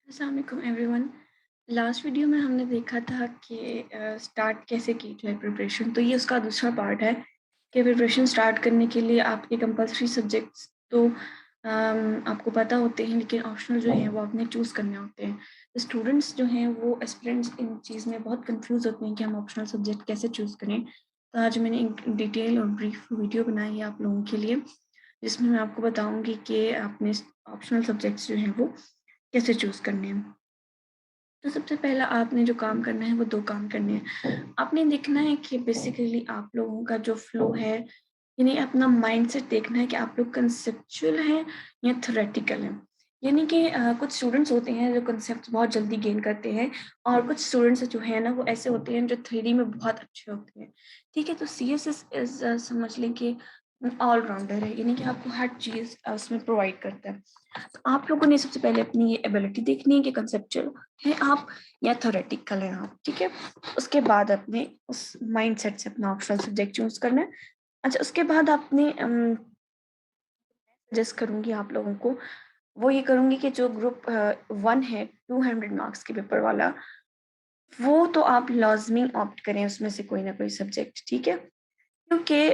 अस्सलाम वालेकुम everyone. Last video में हमने देखा था कि स्टार्ट कैसे की जाए प्रिपरेशन। तो ये उसका दूसरा पार्ट है कि प्रिपरेशन स्टार्ट करने के लिए आपके कंपलसरी सब्जेक्ट्स तो आपको पता होते हैं, लेकिन ऑप्शनल जो हैं वो आपने चूज़ करने होते हैं। तो स्टूडेंट्स जो हैं वो एस्पिरेंट्स इन चीज़ में बहुत कंफ्यूज होते हैं कि हम ऑप्शनल सब्जेक्ट कैसे चूज़ करें। तो आज मैंने एक डिटेल और ब्रीफ वीडियो बनाई है आप लोगों के लिए, जिसमें मैं आपको बताऊंगी कि आपने ऑप्शनल सब्जेक्ट्स जो हैं वो कैसे चूज़ करने हैं। तो सबसे पहला आपने जो काम करना है वो 2 काम करने हैं। आपने देखना है कि बेसिकली आप लोगों का जो फ्लो है, यानी अपना माइंडसेट देखना है कि आप लोग कंसेप्चुअल हैं या थ्योरेटिकल हैं। यानी कि कुछ स्टूडेंट्स होते हैं जो कंसेप्ट बहुत जल्दी गेन करते हैं, और कुछ स्टूडेंट्स जो है ना वो ऐसे होते हैं जो थ्योरी में बहुत अच्छे होते हैं। ठीक है? तो सीएसएस समझ लें कि ऑल-राउंडर है, यानी कि आपको हर चीज़ उसमें प्रोवाइड करता है। तो आप लोगों ने सबसे पहले अपनी ये एबिलिटी देखनी है कि कंसेप्चुअल है आप या थ्योरेटिकल है आप, ठीक है? उसके बाद अपने उस माइंडसेट से अपना ऑप्शनल सब्जेक्ट चूज़ करना है। अच्छा, उसके बाद आपने सजेस्ट करूँगी आप लोगों को, वो ये करूँगी कि जो ग्रुप 1 है 200 मार्क्स के पेपर वाला, वो तो आप लाज़मी ऑप्ट करें उसमें से कोई ना कोई सब्जेक्ट, ठीक है? क्योंकि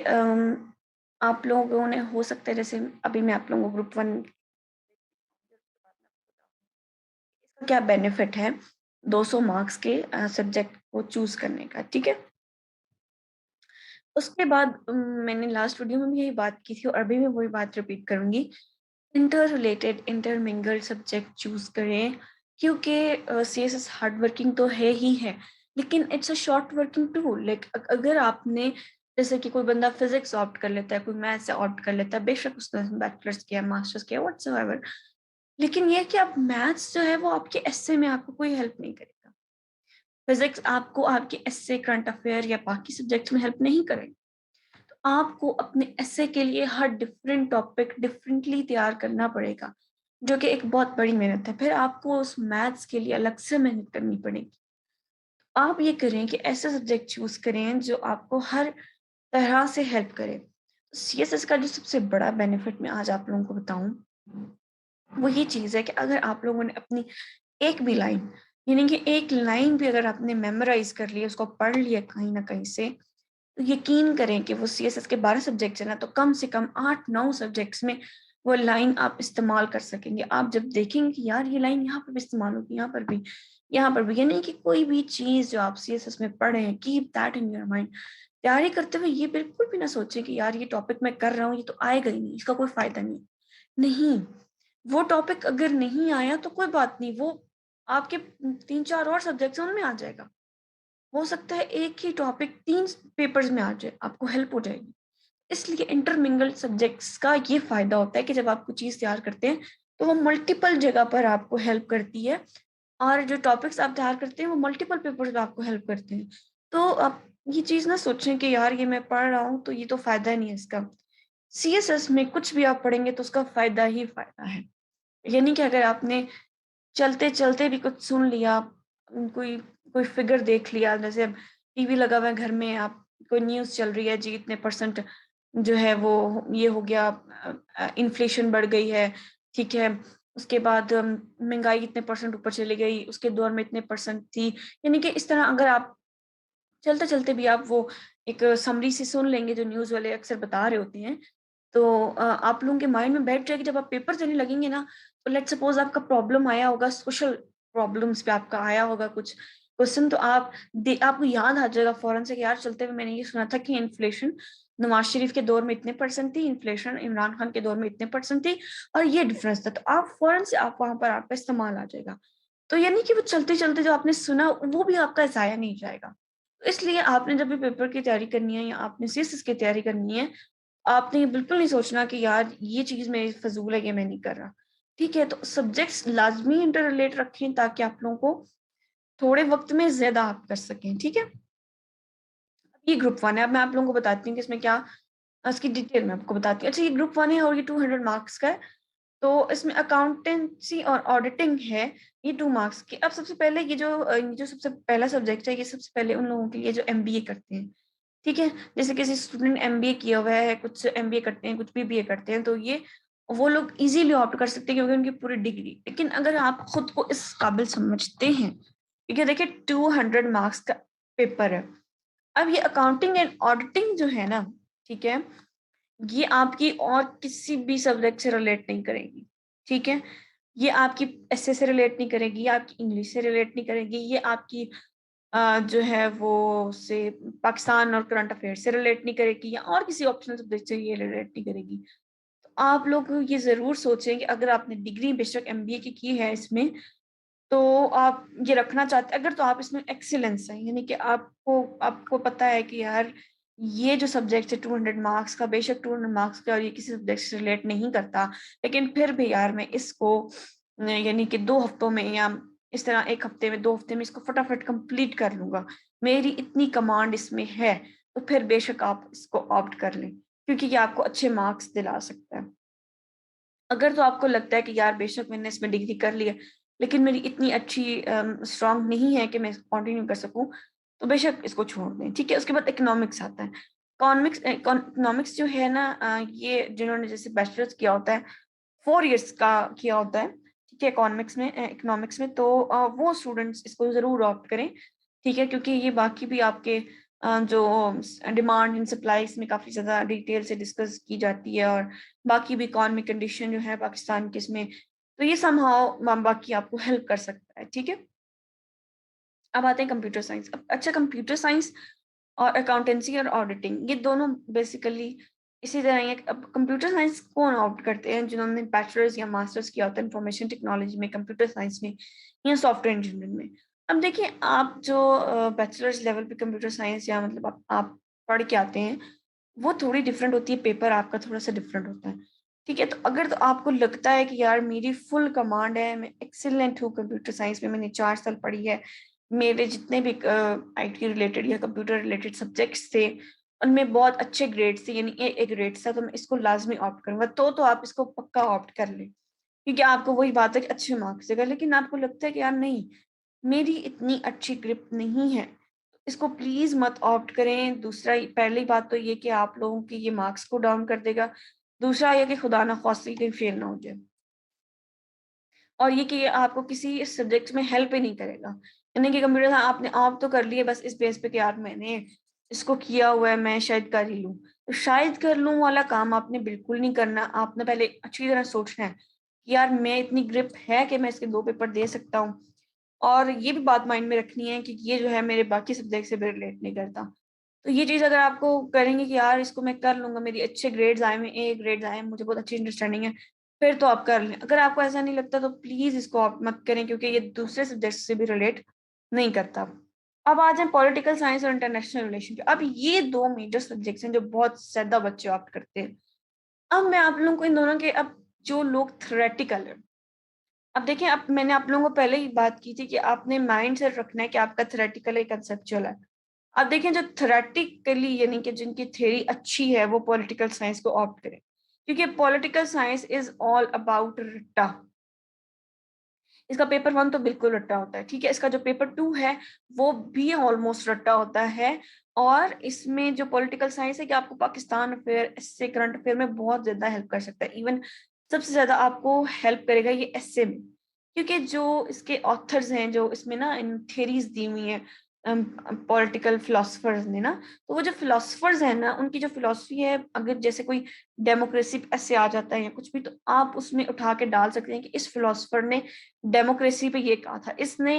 आप लोगों ने हो सकता है, जैसे अभी मैं आप लोगों को ग्रुप 1 इसका क्या बेनिफिट है 200 मार्क्स के सब्जेक्ट को चूज़ करने का, ठीक है? उसके बाद मैंने लास्ट वीडियो में भी यही बात की थी और अभी मैं वही बात रिपीट करूँगी। Inter related, intermingled subject choose करें, क्योंकि सीएसएस हार्ड वर्किंग तो है ही है, लेकिन it's a short working too. Like अगर आपने, जैसे कि कोई बंदा फिज़िक्स ऑप्ट कर लेता है, कोई मैथ्स ऑप्ट कर लेता है, बेशक उसने बैचलर्स किया, मास्टर्स किया, व्हाटसोएवर, लेकिन ये है कि आप मैथ्स जो है वो आपके एस्से में आपको कोई हेल्प नहीं करेगा। फिज़िक्स आपको आपके एस्से, करंट अफेयर या बाकी सब्जेक्ट्स में हेल्प नहीं करेगा। तो आपको अपने एस्से के लिए हर डिफरेंट टॉपिक डिफरेंटली तैयार करना पड़ेगा, जो कि एक बहुत बड़ी मेहनत है। फिर आपको उस मैथ्स के लिए अलग से मेहनत करनी पड़ेगी। आप ये करें कि ऐसे सब्जेक्ट चूज़ करें जो आपको हर तरह से हेल्प करे। सीएसएस का जो सबसे बड़ा बेनिफिट मैं आज आप लोगों को बताऊँ, वो ये चीज़ है कि अगर आप लोगों ने अपनी एक भी लाइन, यानी कि एक लाइन भी अगर आपने मेमोराइज़ कर ली, उसको पढ़ लिया कहीं न कहीं से, तो यकीन करें कि वो सीएसएस के 12 सब्जेक्ट्स हैं ना, तो कम से कम 8-9 सब्जेक्ट्स में वो लाइन आप इस्तेमाल कर सकेंगे। आप जब देखेंगे कि यार ये लाइन यहाँ पर भी इस्तेमाल होगी, यहाँ पर भी, यानी कि कोई भी चीज़ जो आप सीएसएस में पढ़े हैं, keep that in your mind. तैयारी करते हुए ये बिल्कुल भी ना सोचें कि यार ये टॉपिक मैं कर रहा हूँ, ये तो आएगा ही नहीं, इसका कोई फ़ायदा नहीं है। नहीं, वो टॉपिक अगर नहीं आया तो कोई बात नहीं, वो आपके 3-4 और सब्जेक्ट्स हैं उनमें आ जाएगा। हो सकता है एक ही टॉपिक 3 पेपर्स में आ जाए, आपको हेल्प हो जाएगी। इसलिए इंटरमिंगल्ड सब्जेक्ट्स का ये फ़ायदा होता है कि जब आप कोई चीज़ तैयार करते हैं, तो वो मल्टीपल जगह पर आपको हेल्प करती है, और जो टॉपिक्स आप तैयार करते हैं, वो मल्टीपल पेपर्स में आपको हेल्प करते हैं। तो आप ये चीज़ ना सोचें कि यार ये मैं पढ़ रहा हूँ, तो ये तो फ़ायदा नहीं है इसका। सीएसएस में कुछ भी आप पढ़ेंगे तो उसका फ़ायदा ही फ़ायदा है। यानी कि अगर आपने चलते-चलते भी कुछ सुन लिया, कोई कोई फ़िगर देख लिया, जैसे अब टीवी लगा हुआ है घर में, आप कोई न्यूज़ चल रही है जी, इतने परसेंट जो है वो ये हो गया, इन्फ्लेशन बढ़ गई है, ठीक है? उसके बाद महँगाई इतने परसेंट ऊपर चली गई, उसके दौर में इतने परसेंट थी। यानी कि इस तरह अगर आप चलते-चलते भी आप वो एक समरी सी सुन लेंगे जो न्यूज़ वाले अक्सर बता रहे होते हैं, तो आप लोगों के माइंड में बैठ जाएगी। जब आप पेपर देने लगेंगे ना, तो लेट्स सपोज़ आपका प्रॉब्लम आया होगा, सोशल प्रॉब्लम्स पे आपका आया होगा कुछ क्वेश्चन, तो आपको याद आ जाएगा फ़ौरन से कि यार चलते हुए मैंने ये सुना था कि इन्फ्लेशन नवाज़ शरीफ के दौर में इतने परसेंट थी, इन्फ्लेशन इमरान खान के दौर में इतने परसेंट थी, और ये डिफरेंस था। तो आप फ़ौरन से आप वहाँ पर आपका इस्तेमाल आ जाएगा। तो यानी कि वो चलते-चलते जो आपने सुना, वो भी आपका ज़ाया नहीं जाएगा। तो इसलिए आपने जब भी पेपर की तैयारी करनी है या आपने सीएसएस की तैयारी करनी है, आपने ये बिल्कुल नहीं सोचना कि यार ये चीज़ मेरी फ़िज़ूल है, ये मैं नहीं कर रहा। ठीक है? तो सब्जेक्ट्स लाज़मी इंटर रिलेट रखें ताकि आप लोगों को थोड़े वक़्त में ज़्यादा आप कर सकें, ठीक है? अब ये ग्रुप 1 है, अब मैं आप लोगों को बताती हूँ कि इसमें क्या, इसकी डिटेल मैं आपको बताती हूँ। अच्छा, ये ग्रुप 1 है और ये 200 मार्क्स का है। तो इसमें अकाउंटेंसी और ऑडिटिंग है, ये 2 मार्क्स की। अब सबसे पहले ये जो सबसे पहला सब्जेक्ट है, ये सबसे पहले उन लोगों के लिए जो एमबीए करते हैं, ठीक है? जैसे किसी स्टूडेंट एमबीए किया हुआ है, कुछ एमबीए करते हैं, कुछ बीबीए करते हैं, तो ये वो लोग इजीली ऑप्ट कर सकते हैं क्योंकि उनकी पूरी डिग्री। लेकिन अगर आप खुद को इस काबिल समझते हैं, क्योंकि देखिए 200 मार्क्स का पेपर है। अब ये अकाउंटिंग एंड ऑडिटिंग जो है ना, ठीक है, ये आपकी और किसी भी सब्जेक्ट से रिलेट नहीं करेगी, ठीक है। ये आपकी एसए से रिलेट नहीं करेगी, ये आपकी इंग्लिश से रिलेट नहीं करेगी, ये आपकी जो है वो से पाकिस्तान और करंट अफेयर से रिलेट नहीं करेगी, या और किसी ऑप्शनल सब्जेक्ट से ये रिलेट नहीं करेगी। तो आप लोग ये ज़रूर सोचें कि अगर आपने डिग्री बेशक एमबीए की है इसमें, तो आप ये रखना चाहते हैं अगर, तो आप इसमें एक्सीलेंस है, यानी कि आपको आपको पता है कि यार ये जो सब्जेक्ट है 200 मार्क्स का, बेशक 200 मार्क्स का और ये किसी सब्जेक्ट से रिलेट नहीं करता, लेकिन फिर भी यार मैं इसको यानी कि 2 हफ्तों में या इस तरह 1 हफ्ते में 2 हफ्ते में इसको फटाफट कंप्लीट कर लूँगा। मेरी इतनी कमांड इसमें है, तो फिर बेशक आप इसको ऑप्ट कर लें, क्योंकि ये आपको अच्छे मार्क्स दिला सकता है। अगर तो आपको लगता है कि यार बेशक मैंने इसमें डिग्री कर ली है, लेकिन मेरी इतनी अच्छी स्ट्रॉन्ग नहीं है कि मैं इसको कंटिन्यू कर सकूँ, तो बेशक इसको छोड़ दें, ठीक है? उसके बाद इकोनॉमिक्स आता है। इकोनॉमिक्स जो है ना, ये जिन्होंने जैसे बैचलर्स किया होता है, 4 इयर्स का किया होता है, ठीक है? इकोनॉमिक्स में तो वो स्टूडेंट्स इसको ज़रूर ऑप्ट करें, ठीक है? क्योंकि ये बाकी भी आपके जो डिमांड एंड सप्लाई इसमें काफ़ी ज़्यादा डिटेल से डिस्कस की जाती है, और बाकी भी इकोनॉमिक कंडीशन जो है पाकिस्तान की इसमें, तो ये समहाउ बाकी आपको हेल्प कर सकता है, ठीक है? अब आते हैं कंप्यूटर साइंस। अब अच्छा, कंप्यूटर साइंस और अकाउंटेंसी और ऑडिटिंग ये दोनों बेसिकली इसी तरह ही है। अब कंप्यूटर साइंस कौन ऑप्ट करते हैं? जिन्होंने बैचलर्स या मास्टर्स किया होता है इंफॉर्मेशन टेक्नोलॉजी में, कंप्यूटर साइंस में या सॉफ्टवेयर इंजीनियरिंग में। अब देखिए, आप जो बैचलर्स लेवल पे कंप्यूटर साइंस या मतलब आप पढ़ के आते हैं, वो थोड़ी डिफरेंट होती है, पेपर आपका थोड़ा-सा डिफरेंट होता है। ठीक है? तो अगर तो आपको लगता है कि यार मेरी फुल कमांड है, मैं एक्सीलेंट हूँ कंप्यूटर साइंस में, मैंने 4 साल पढ़ी है, मेरे जितने भी आईटी रिलेटेड या कंप्यूटर रिलेटेड सब्जेक्ट्स थे, उनमें बहुत अच्छे ग्रेड्स थे, यानी ए ग्रेड्स था, तो मैं इसको लाज़मी ऑप्ट करूँगा। तो आप इसको पक्का ऑप्ट कर लें, क्योंकि आपको वही बात है कि अच्छे मार्क्स देगा। लेकिन आपको लगता है कि यार नहीं, मेरी इतनी अच्छी ग्रिप नहीं है, इसको प्लीज़ मत ऑप्ट करें। दूसरा, पहली बात तो ये कि आप लोगों के ये मार्क्स को डाउन कर देगा। दूसरा ये कि खुदा ना ख़ास्ता कहीं फेल ना हो जाए। और ये कि ये आपको किसी सब्जेक्ट में हेल्प ही नहीं करेगा। यानी कि कंप्यूटर आपने ऑप्ट तो कर लिया बस इस बेस पे कि यार मैंने इसको किया हुआ है, मैं शायद कर ही लूँ। तो शायद कर लूँ वाला काम आपने बिल्कुल नहीं करना। आपने पहले अच्छी तरह सोचना है कि यार मैं इतनी ग्रिप है कि मैं इसके 2 पेपर दे सकता हूँ। और ये भी बात माइंड में रखनी है कि ये जो है मेरे बाकी सब्जेक्ट से भी रिलेट नहीं करता। तो ये चीज़ अगर आपको करेंगे कि यार इसको मैं कर लूँगा, मेरी अच्छे ग्रेड्स आए हुए हैं, ए ग्रेड्स आए हैं, मुझे बहुत अच्छी अंडरस्टैंडिंग है, फिर तो आप कर लें। अगर आपको ऐसा नहीं लगता तो प्लीज़ इसको आप मत करें, क्योंकि ये दूसरे सब्जेक्ट से भी रिलेट नहीं करता। अब आ जाएँ पॉलिटिकल साइंस और इंटरनेशनल रिलेशन पे। अब ये 2 मेजर सब्जेक्ट्स हैं जो बहुत ज़्यादा बच्चे ऑप्ट करते हैं। अब मैं आप लोगों को इन दोनों के, अब जो लोग थ्योरेटिकल है, अब देखिए, अब मैंने आप लोगों को पहले ही बात की थी कि आपने माइंड सेट रखना है कि आपका थ्योरेटिकल है, कंसेप्चुअल है। अब देखिए, जो थ्योरेटिकली यानी कि जिनकी थ्योरी अच्छी है, वो पॉलिटिकल साइंस को ऑप्ट करें। क्योंकि political science is all about रट्टा। इसका पेपर 1 तो बिल्कुल रट्टा होता है, ठीक है? इसका जो पेपर 2 है, वो भी ऑलमोस्ट रट्टा होता है। और इसमें जो पॉलिटिकल साइंस है कि आपको पाकिस्तान अफ़ेयर, इससे करंट अफ़ेयर में बहुत ज़्यादा हेल्प कर सकता है। इवन सबसे ज़्यादा आपको हेल्प करेगा ये एसए में। क्योंकि जो इसके ऑथर्स हैं, जो इसमें ना इन थियरीज़ दी हुई हैं पॉलिटिकल फिलॉसफर्स ने ना, तो वो जो फिलॉसफर्स हैं ना, उनकी जो फिलॉसफी है, अगर जैसे कोई डेमोक्रेसी पे ऐसे आ जाता है या कुछ भी, तो आप उसमें उठा के डाल सकते हैं कि इस फिलॉसफर ने डेमोक्रेसी पे ये कहा था, इसने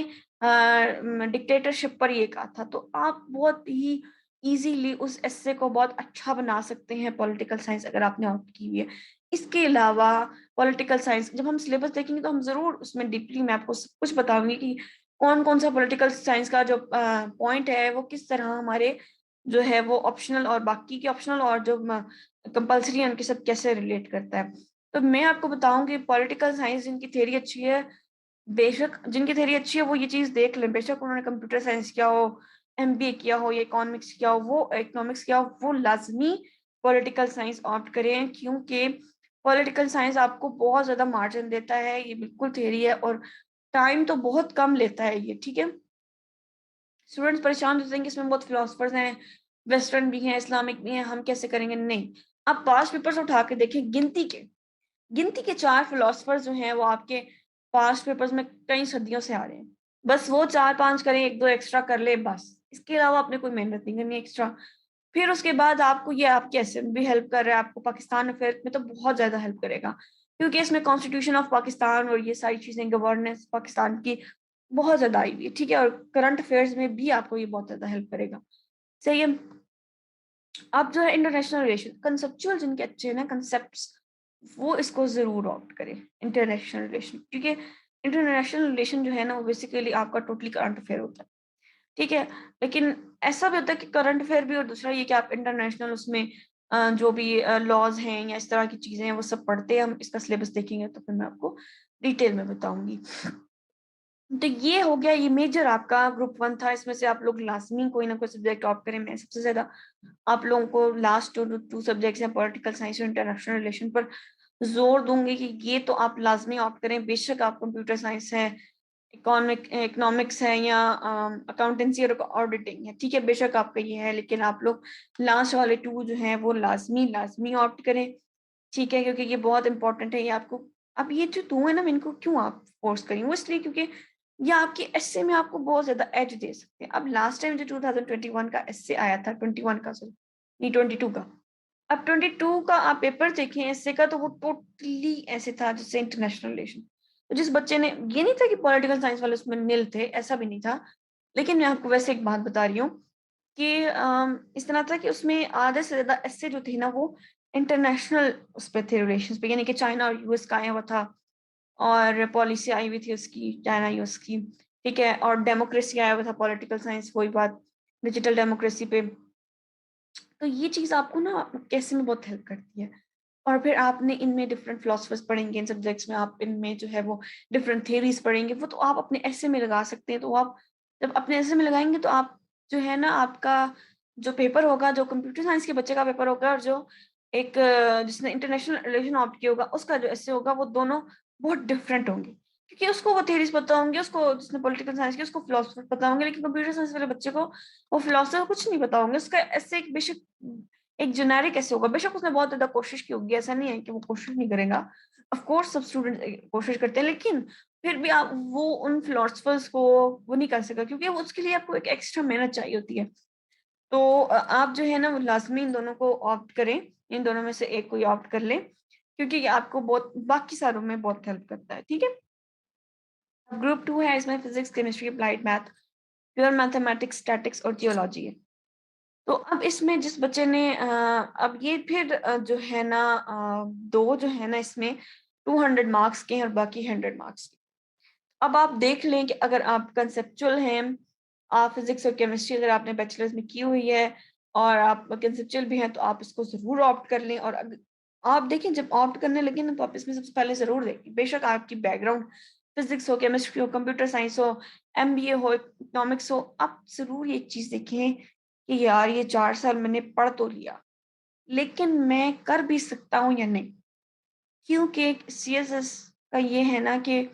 डिक्टेटरशिप पर ये कहा था। तो आप बहुत ही ईज़िली उस एस्से को बहुत अच्छा बना सकते हैं पॉलिटिकल साइंस, अगर आपने ऑप्ट की हुई है। इसके अलावा पॉलिटिकल साइंस जब हम सिलेबस देखेंगे तो हम ज़रूर उसमें डीपली मैं आपको सब कुछ बताऊँगी कि कौन-कौन सा पॉलिटिकल साइंस का जो पॉइंट है वो किस तरह हमारे जो है वो ऑप्शनल और बाकी के ऑप्शनल और जो कंपल्सरी है उनके साथ कैसे रिलेट करता है। तो मैं आपको बताऊँ कि पॉलिटिकल साइंस जिनकी थ्योरी अच्छी है, बेशक जिनकी थ्योरी अच्छी है वो ये चीज़ देख लें, बेशक उन्होंने कंप्यूटर साइंस किया हो, एमबीए किया हो या इकोनॉमिक्स किया हो, वो लाज़मी पॉलिटिकल साइंस ऑप्ट करें, क्योंकि पॉलिटिकल साइंस आपको बहुत ज़्यादा मार्जिन देता है, ये बिल्कुल थ्योरी है और टाइम तो बहुत कम लेता है ये, ठीक है? स्टूडेंट्स परेशान होते हैं कि इसमें बहुत फिलोसफर्स हैं, वेस्टर्न भी हैं, इस्लामिक भी हैं, हम कैसे करेंगे? नहीं, आप पास्ट पेपर्स उठा के देखें गिनती के। गिनती के 4 फिलोसोफर्स जो हैं वो आपके पास्ट पेपर्स में कई सदियों से आ रहे हैं। बस वो 4-5 करें, 1-2 एक्स्ट्रा कर लें बस। इसके अलावा आपने कोई मेहनत नहीं करनी एक्स्ट्रा। फिर उसके बाद आपको ये आपके एसएम भी हेल्प कर रहा है, आपको पाकिस्तान अफेयर में तो बहुत ज़्यादा हेल्प करेगा। क्योंकि इसमें कॉन्स्टिट्यूशन ऑफ पाकिस्तान और ये सारी चीज़ें गवर्नेंस पाकिस्तान की बहुत ज़्यादा आई हुई है, ठीक है? और करंट अफेयर्स में भी आपको ये बहुत ज़्यादा हेल्प करेगा। सही है? आप जो है इंटरनेशनल रिलेशन कंसेप्चुअल जिनके अच्छे हैं ना कंसेप्ट्स, वो इसको ज़रूर ऑप्ट करें इंटरनेशनल रिलेशन, क्योंकि इंटरनेशनल रिलेशन जो है ना वो बेसिकली आपका टोटली करंट अफेयर होता है, ठीक है? लेकिन ऐसा भी होता है कि करंट अफेयर भी, और दूसरा ये कि आप इंटरनेशनल उसमें जो भी लॉज़ हैं या इस तरह की चीज़ें हैं वो सब पढ़ते हैं। हम इसका सिलेबस देखेंगे तो फिर मैं आपको डिटेल में बताऊँगी। तो ये हो गया, ये मेजर आपका ग्रुप 1 था। इसमें से आप लोग लाज़मी कोई ना कोई सब्जेक्ट ऑप्ट करें। मैं सबसे ज़्यादा आप लोगों को लास्ट 2 सब्जेक्ट्स हैं पॉलिटिकल साइंस और इंटरनेशनल रिलेशन पर ज़ोर दूँगी कि ये तो आप लाज़मी ऑप्ट करें। बेशक आप कंप्यूटर साइंस है, इकोनॉमिक्स है या अकाउंटेंसी और ऑडिटिंग है, ठीक है? बेशक आपका ये है, लेकिन आप लोग लास्ट वाले 2 जो हैं वो लाज़मी ऑप्ट करें, ठीक है? क्योंकि ये बहुत इम्पोर्टेंट है, ये आपको अब ये जो 2 है ना, इनको क्यों आप फ़ोर्स करें? वो इसलिए क्योंकि ये आपके एस्से में आपको बहुत ज़्यादा एज दे सकते हैं। अब लास्ट टाइम जो 2021 का एस्से आया था, 21 का सॉरी, नहीं 22 का। अब 22 का आप पेपर देखें एस्से का, तो वो टोटली ऐसे था जैसे इंटरनेशनल रिलेशन। तो जिस बच्चे ने, ये नहीं था कि पॉलिटिकल साइंस वाले उसमें निल थे, ऐसा भी नहीं था। लेकिन मैं आपको वैसे एक बात बता रही हूँ कि इस तरह था कि उसमें आधे से ज़्यादा एस्से जो थे ना वो इंटरनेशनल उस पे थे, रिलेशंस पे, यानी कि चाइना और यूएस का आया हुआ था और पॉलिसी आई हुई थी उसकी, चाइना यूएस की, ठीक है? और डेमोक्रेसी आया हुआ था, पॉलिटिकल साइंस, वही बात डिजिटल डेमोक्रेसी पे। तो ये चीज़ आपको ना कैसे में बहुत हेल्प करती है। और फिर आपने इनमें डिफरेंट फिलोसफर्स पढ़ेंगे, इन सब्जेक्ट्स में आप इनमें जो है वो डिफरेंट थ्योरीज पढ़ेंगे, वो तो आप अपने ऐसे में लगा सकते हैं। तो आप जब अपने ऐसे में लगाएंगे तो आप जो है ना, आपका जो पेपर होगा, जो कंप्यूटर साइंस के बच्चे का पेपर होगा और जो एक जिसने इंटरनेशनल रिलेशन ऑप्ट किया होगा उसका जो ऐसे होगा, वो दोनों बहुत डिफरेंट होंगे। क्योंकि उसको वो थ्योरीज पता होंगे, उसको जिसने पॉलिटिकल साइंस की उसको फिलोसफर पता होंगे, लेकिन कंप्यूटर साइंस वाले बच्चे को वो फिलोसफर कुछ नहीं पता होंगे। उसका ऐसे एक बेशक एक जेनेरिक ऐसे होगा, बेशक उसने बहुत ज़्यादा कोशिश की होगी, ऐसा नहीं है कि वो कोशिश नहीं करेगा। ऑफ कोर्स सब स्टूडेंट कोशिश करते हैं, लेकिन फिर भी आप वो उन फिलोसफर्स को वो नहीं कर सका, क्योंकि वो उसके लिए आपको एक एक्स्ट्रा मेहनत चाहिए होती है। तो आप जो है ना वो लाज़मी इन दोनों को ऑप्ट करें, इन दोनों में से एक कोई ऑप्ट कर लें, क्योंकि ये आपको बहुत बाकी सारों में बहुत हेल्प करता है, ठीक है? ग्रुप 2 है, इसमें physics, chemistry, applied math, pure mathematics, statics और जियोलॉजी है। तो अब इसमें जिस बच्चे ने अब ये फिर जो है ना 2 जो है ना इसमें 200 मार्क्स के हैं और बाकी 100 मार्क्स के। अब आप देख लें कि अगर आप कंसेप्चुअल हैं, आप फिज़िक्स और केमिस्ट्री अगर आपने बैचलर्स में की हुई है और आप कंसेप्चुअल भी हैं, तो आप इसको ज़रूर ऑप्ट कर लें। और आप देखें जब ऑप्ट करने लगे ना, तो आप इसमें सबसे पहले ज़रूर देखें, बेशक आपकी बैकग्राउंड फिज़िक्स हो, केमिस्ट्री हो, कंप्यूटर साइंस हो, एमबीए हो, इकोनॉमिक्स हो, आप ज़रूर ये चीज़ देखें कि यार ये 4 साल मैंने पढ़ तो लिया, लेकिन मैं कर भी सकता हूँ या नहीं? क्योंकि सीएसएस का ये है ना कि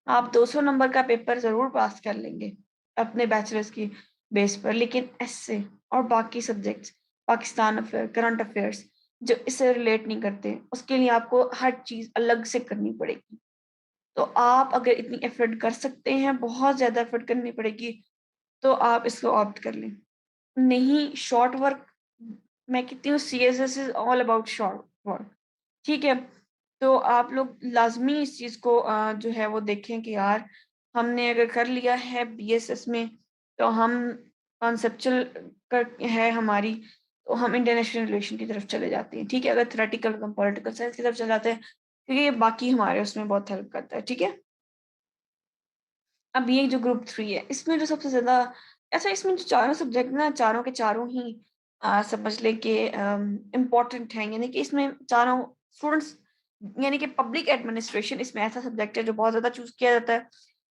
आप 200 नंबर का पेपर ज़रूर पास कर लेंगे, अपने बैचलर्स की बेस पर, लेकिन एस्से और बाकी subjects, Pakistan affair, current affairs जो इससे रिलेट नहीं करते, उसके लिए आपको हर चीज़ अलग से करनी पड़ेगी। तो आप अगर इतनी एफ़र्ट कर सकते हैं, बहुत ज़्यादा एफ़र्ट करनी पड़ेगी, तो आप इसको ऑप्ट कर लें। नहीं, शॉर्ट वर्क, मैं कहती हूँ CSS is all about short work, ठीक है? तो आप लोग लाज़मी इस चीज़ को जो है वो देखें कि यार हमने अगर कर लिया है बीएसएस में, तो हम कॉन्सेप्चुअल कर है हमारी, तो हम इंटरनेशनल रिलेशन की तरफ चले जाते हैं, ठीक है? अगर थ्योरेटिकल हम पॉलिटिकल साइंस की तरफ चले जाते हैं, क्योंकि ये बाकी हमारे उसमें बहुत हेल्प करता है, ठीक है? अब ये जो ग्रुप 3 है, इसमें जो सबसे ज़्यादा अच्छा, इसमें जो चारों सब्जेक्ट ना, चारों के चारों ही समझ लें कि इम्पोर्टेंट हैं, यानी कि इसमें चारों स्टूडेंट्स, यानी कि पब्लिक एडमिनिस्ट्रेशन इसमें ऐसा सब्जेक्ट है जो बहुत ज़्यादा चूज़ किया जाता है,